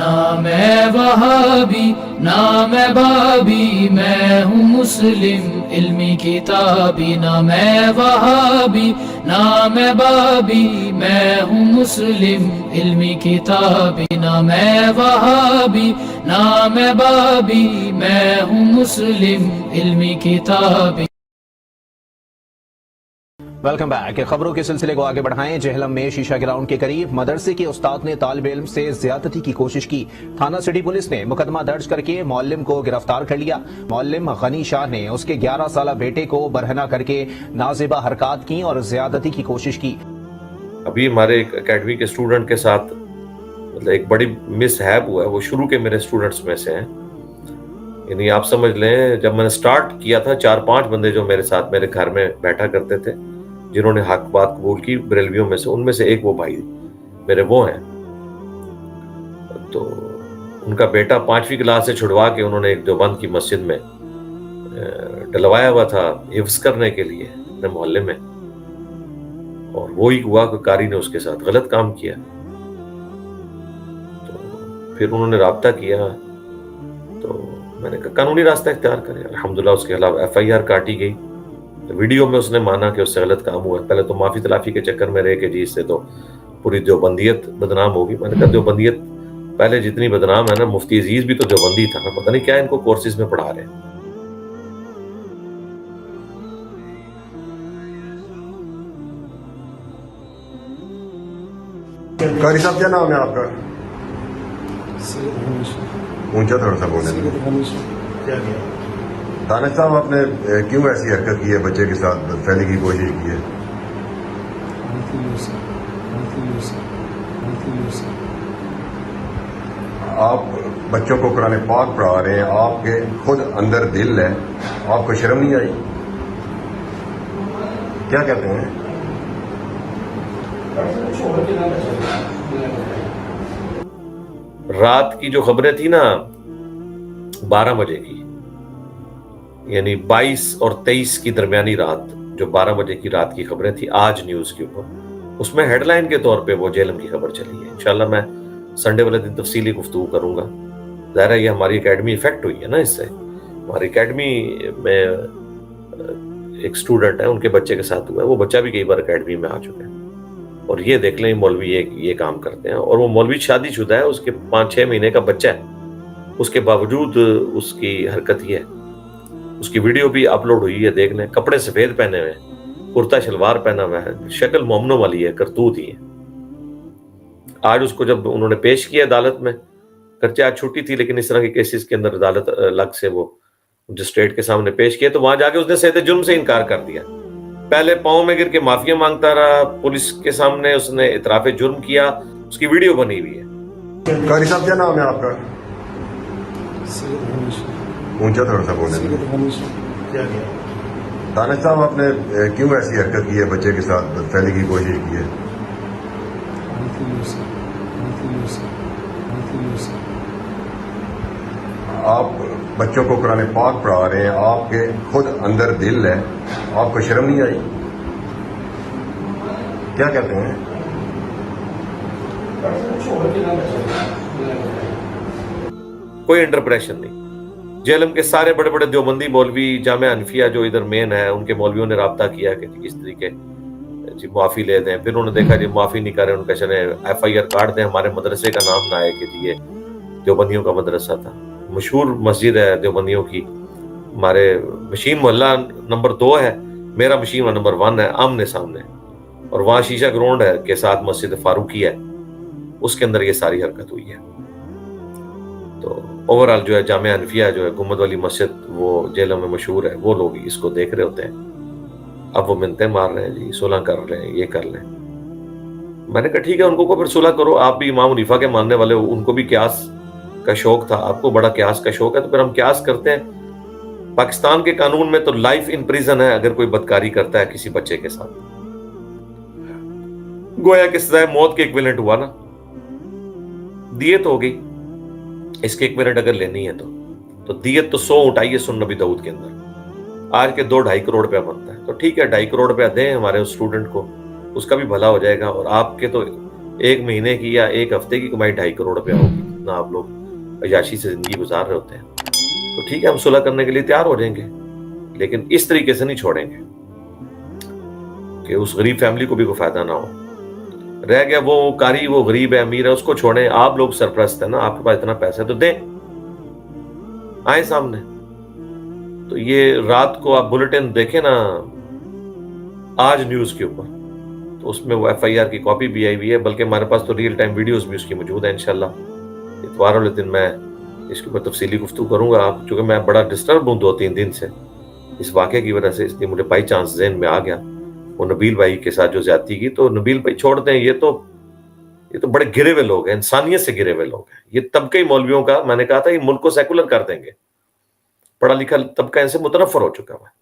نہ میں وہابی نہ میں بابی، میں ہوں مسلم علمی کتابی. نہ میں وہابی نہ میں بابی، میں ہوں مسلم علمی کتابی. نہ میں وہابی نہ میں بابی، میں ہوں مسلم علمی کتابی. Welcome back. خبروں کے سلسلے کو آگے بڑھائیں. جہلم میں شیشہ گراؤنڈ کے قریب مدرسے کے استاد نے طالب علم سے زیادتی کی کوشش کی. تھانہ سٹی پولیس نے مقدمہ درج کر کے معلم کو گرفتار کر لیا. معلم غنی شاہ نے اس کے 11 سالہ بیٹے کو برہنہ کر کے نازیبہ حرکات کی اور زیادتی کی کوشش کی. ابھی ہمارے ایک اکیڈمی کے اسٹوڈنٹ کے ساتھ مطلب ایک بڑی مس ہیپ ہوا ہے. وہ شروع کے میرے اسٹوڈنٹس میں سے ہیں. یعنی آپ سمجھ لیں جب میں نے سٹارٹ کیا تھا 4-5 بندے جو میرے ساتھ میرے گھر میں بیٹھا کرتے تھے جنہوں نے حق بات قبول کی بریلویوں میں سے، ان میں سے ایک وہ بھائی میرے وہ ہیں. تو ان کا بیٹا 5ویں کلاس سے چھڑوا کے انہوں نے ایک دیوبند کی مسجد میں ڈلوایا ہوا تھا حفظ کرنے کے لیے اپنے محلے میں، اور وہی ہوا کہ قاری نے اس کے ساتھ غلط کام کیا. تو پھر انہوں نے رابطہ کیا تو میں نے کہا قانونی راستہ اختیار کریں. الحمدللہ اس کے خلاف FIR کاٹی گئی. ویڈیو میں اس نے مانا کہ اس سے غلط کام ہوا ہے. پہلے تو معافی تلافی کے چکر میں رہے کہ جی اس سے تو پوری دیوبندیت بدنام ہوگی. میں نے کہا دیوبندیت پہلے جتنی بدنام ہے نا، مفتی عزیز بھی تو دیوبندی تھا نا، پتہ نہیں کیا ان کو کورسز میں پڑھا رہے ہیں. قاری صاحب کیا نام ہے آپ کا؟ اونچا تھوڑا سا بولیں. دانش صاحب آپ نے کیوں ایسی حرکت کی ہے، بچے کے ساتھ بدفعلی کی کوشش کی ہے؟ آپ بچوں کو قرآن پاک پڑھا رہے ہیں، آپ کے خود اندر دل ہے، آپ کو شرم نہیں آئی؟ کیا کہتے ہیں؟ رات کی جو خبریں تھی نا 12 بجے کی، یعنی 22 اور 23 کی درمیانی رات، جو 12 بجے کی رات کی خبریں تھی آج نیوز کے اوپر، اس میں ہیڈ لائن کے طور پہ وہ جہلم کی خبر چلی ہے. انشاءاللہ میں سنڈے والے دن تفصیلی گفتگو کروں گا. ظاہر ہے یہ ہماری اکیڈمی افیکٹ ہوئی ہے نا اس سے. ہماری اکیڈمی میں ایک اسٹوڈنٹ ہے، ان کے بچے کے ساتھ ہوا ہے. وہ بچہ بھی کئی بار اکیڈمی میں آ چکا ہے، اور یہ دیکھ لیں مولوی یہ کام کرتے ہیں. اور وہ مولوی شادی شدہ ہے، اس کے 5-6 مہینے کا بچہ ہے، اس کے باوجود اس کی حرکت یہ ہے. اس کی ویڈیو بھی اپلوڈ ہوئی ہے، دیکھ لیں. کپڑے سفید پہنے ہوئے ہیں، کرتا شلوار پہنا ہوا ہے، شکل مومنوں والی ہے، کرتوت ہی ہے. آج اس کو جب انہوں نے پیش کیا عدالت میں، گرچہ آج چھٹی تھی لیکن اس طرح کے کیسز کے اندر عدالت الگ سے وہ مجسٹریٹ کے سامنے پیش کیا، تو وہاں جا کے اس نے صحت جرم سے انکار کر دیا. پہلے پاؤں میں گر کے معافیا مانگتا رہا، پولیس کے سامنے اس نے اعتراف جرم کیا، اس کی ویڈیو بنی ہوئی ہے. قاری صاحب کیا نام ہے آپ کا؟ اونچا تھوڑا سا بولیں. دانش صاحب آپ نے کیوں ایسی حرکت کی ہے، بچے کے ساتھ بدفعلی کی کوشش کی ہے؟ آپ بچوں کو قرآن پاک پڑھا رہے ہیں، آپ کے خود اندر دل ہے، آپ کو شرم نہیں آئی؟ کیا کہتے ہیں؟ کوئی انٹرپریشن نہیں. جہلم کے سارے بڑے بڑے دیوبندی مولوی، جامعہ حنفیہ جو ادھر مین ہے، ان کے مولویوں نے رابطہ کیا کہ کس طریقے جی معافی لے دیں. پھر انہوں نے دیکھا جی معافی نہیں کر رہے، ان کا چلے FIR کاٹ دیں، ہمارے مدرسے کا نام نہ آئے کہ جی یہ دیوبندیوں کا مدرسہ تھا. مشہور مسجد ہے دیوبندیوں کی. ہمارے مشین محلہ نمبر 2 ہے، میرا مشین نمبر 1 ہے، آمنے سامنے. اور وہاں شیشہ گراؤنڈ ہے کے ساتھ مسجد فاروقی ہے، اس کے اندر یہ ساری حرکت ہوئی ہے. تو اوورآل جو ہے جامعہ حنفیہ جو ہے گنبد والی مسجد، وہ جہلم میں مشہور ہے، وہ لوگ اس کو دیکھ رہے ہوتے ہیں. اب وہ منتیں مار رہے ہیں جی صلح کر رہے ہیں، یہ کر لیں. میں نے کہا ٹھیک ہے، ان کو پھر صلح کرو. آپ بھی امام حنیفہ کے ماننے والے ہو، ان کو بھی قیاس کا شوق تھا، آپ کو بڑا قیاس کا شوق ہے، تو پھر ہم قیاس کرتے ہیں. پاکستان کے قانون میں تو لائف ان پریزن ہے اگر کوئی بدکاری کرتا ہے کسی بچے کے ساتھ. گویا کہ سزائے موت کے ایکویلنٹ ہوا نا. دیت ہو گئی، اس کے ایکویلنٹ اگر لینی ہے تو دیت تو 100 اٹھائیے سن نبی داؤد کے اندر. آج کے 2-2.5 کروڑ روپیہ بنتا ہے، تو ٹھیک ہے 2.5 کروڑ روپیہ دیں ہمارے اس اسٹوڈنٹ کو، اس کا بھی بھلا ہو جائے گا. اور آپ کے تو ایک مہینے کی یا ایک ہفتے کی کمائی 2.5 کروڑ روپیہ ہوگی. اتنا آپ لوگ عیاشی سے زندگی گزار رہے ہوتے ہیں، تو ٹھیک ہے ہم صلح کرنے کے لیے تیار ہو جائیں گے، لیکن اس طریقے سے نہیں چھوڑیں گے کہ اس غریب فیملی کو بھی کوئی فائدہ نہ ہو۔ رہ گیا وہ قاری، وہ غریب ہے امیر ہے، اس کو چھوڑیں، آپ لوگ سرپرست ہیں نا، آپ کے پاس اتنا پیسہ ہے تو دیں، آئیں سامنے۔ تو یہ رات کو آپ بلٹن دیکھیں نا آج نیوز کے اوپر، تو اس میں وہ ایف آئی آر کی کاپی بھی آئی ہوئی ہے، بلکہ ہمارے پاس تو ریئل ٹائم ویڈیوز بھی اس کی موجود ہیں۔ انشاءاللہ اتوار والے دن میں اس کے اوپر تفصیلی گفتگو کروں گا، چونکہ میں بڑا ڈسٹرب ہوں 2-3 دن سے اس واقعے کی وجہ سے، اس لیے مجھے بائی چانس ذہن میں آ گیا وہ نبیل بھائی کے ساتھ جو زیادتی کی۔ تو نبیل بھائی چھوڑ دیں، یہ تو بڑے گرے ہوئے لوگ ہیں، انسانیت سے گرے ہوئے لوگ ہیں۔ یہ طبقے مولویوں کا، میں نے کہا تھا یہ ملک کو سیکولر کر دیں گے، پڑھا لکھا طبقہ ان سے متنفر ہو چکا ہے۔